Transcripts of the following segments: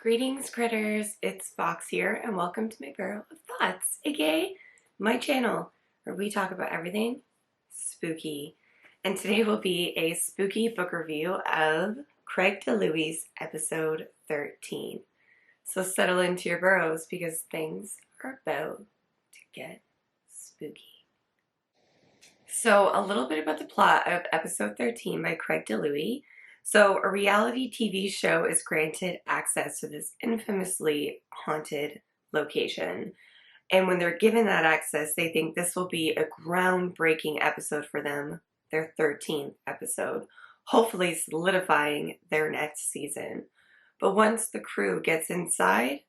Greetings, critters. It's Fox here, and welcome to my Barrel of Thoughts, aka my channel, where we talk about everything spooky. And today will be a spooky book review of Craig Dilouie's episode 13. So settle into your burrows because things are about to get spooky. So, a little bit about the plot of episode 13 by Craig Dilouie. So, a reality TV show is granted access to this infamously haunted location. And when they're given that access, they think this will be a groundbreaking episode for them, their 13th episode, hopefully solidifying their next season. But once the crew gets inside,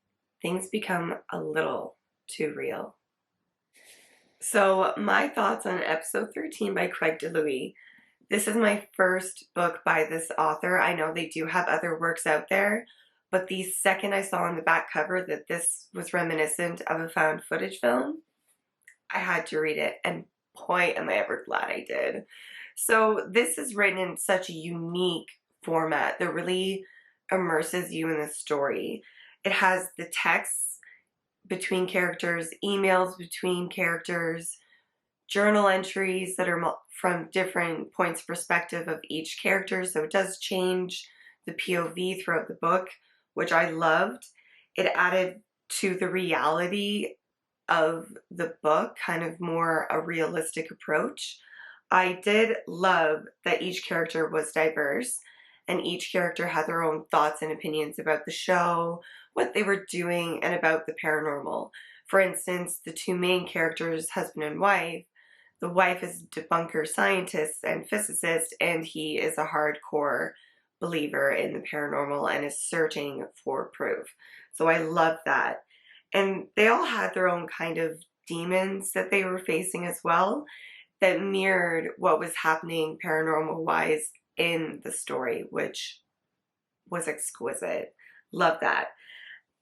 things become a little too real. So, my thoughts on episode 13 by Craig Dilouie. This is my first book by this author. I know they do have other works out there, but the second I saw on the back cover that this was reminiscent of a found footage film, I had to read it, and boy, am I ever glad I did. So, this is written in such a unique format that really immerses you in the story. It has the text between characters, emails between characters, journal entries that are from different points of perspective of each character. So it does change the POV throughout the book, which I loved. It added to the reality of the book, kind of more a realistic approach. I did love that each character was diverse and each character had their own thoughts and opinions about the show, what they were doing, and about the paranormal. For instance, the two main characters, husband and wife, the wife is a debunker scientist and physicist, and he is a hardcore believer in the paranormal and is searching for proof. So I love that. And they all had their own kind of demons that they were facing as well that mirrored what was happening paranormal-wise in the story, which was exquisite. Love that.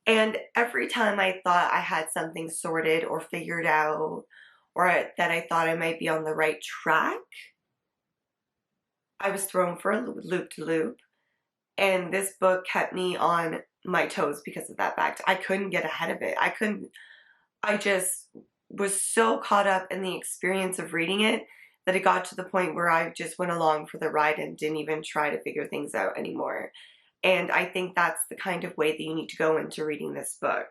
And every time I thought I had something sorted or figured out, or that I thought I might be on the right track, I was thrown for a loop-de-loop. And this book kept me on my toes because of that fact. I couldn't get ahead of it. I just was so caught up in the experience of reading it that it got to the point where I just went along for the ride and didn't even try to figure things out anymore. And I think that's the kind of way that you need to go into reading this book.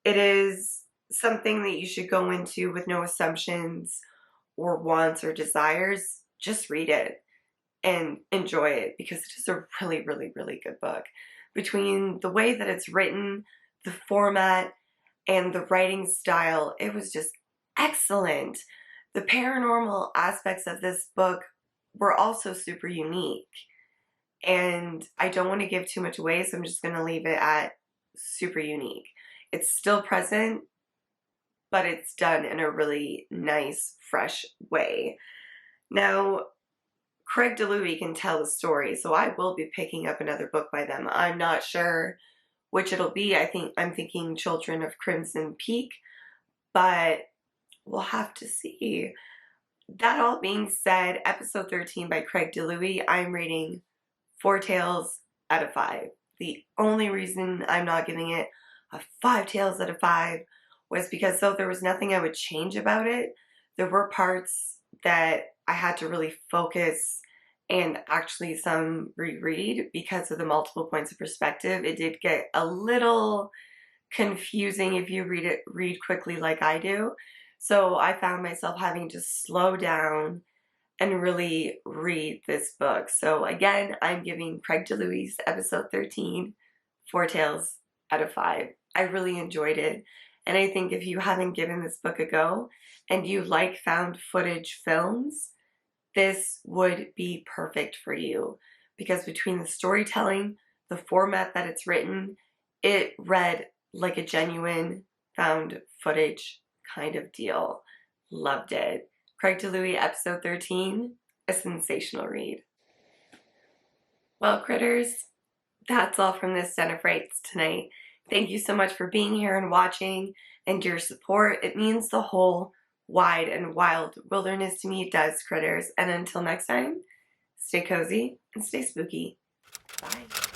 It is something that you should go into with no assumptions or wants or desires. Just read it and enjoy it because it is a really, really, really good book. Between the way that it's written, the format, and the writing style, it was just excellent. The paranormal aspects of this book were also super unique. And I don't want to give too much away, so I'm just going to leave it at super unique. It's still present, but it's done in a really nice, fresh way. Now, Craig Dilouie can tell the story, so I will be picking up another book by them. I'm not sure which it'll be. I'm thinking Children of Crimson Peak, but we'll have to see. That all being said, episode 13 by Craig Dilouie, I'm rating 4 tails out of 5. The only reason I'm not giving it a 5 tails out of 5 was because though there was nothing I would change about it, there were parts that I had to really focus and actually some reread because of the multiple points of perspective. It did get a little confusing if you read quickly like I do. So I found myself having to slow down and really read this book. So again, I'm giving Craig Dilouie's episode 13 4 tails out of 5. I really enjoyed it. And I think if you haven't given this book a go and you like found footage films, this would be perfect for you because between the storytelling, the format that it's written, it read like a genuine found footage kind of deal. Loved it. Craig Dilouie, episode 13, a sensational read. Well, critters, that's all from this Den of Frights tonight. Thank you so much for being here and watching and your support. It means the whole wide and wild wilderness to me. It does, critters. And until next time, stay cozy and stay spooky. Bye.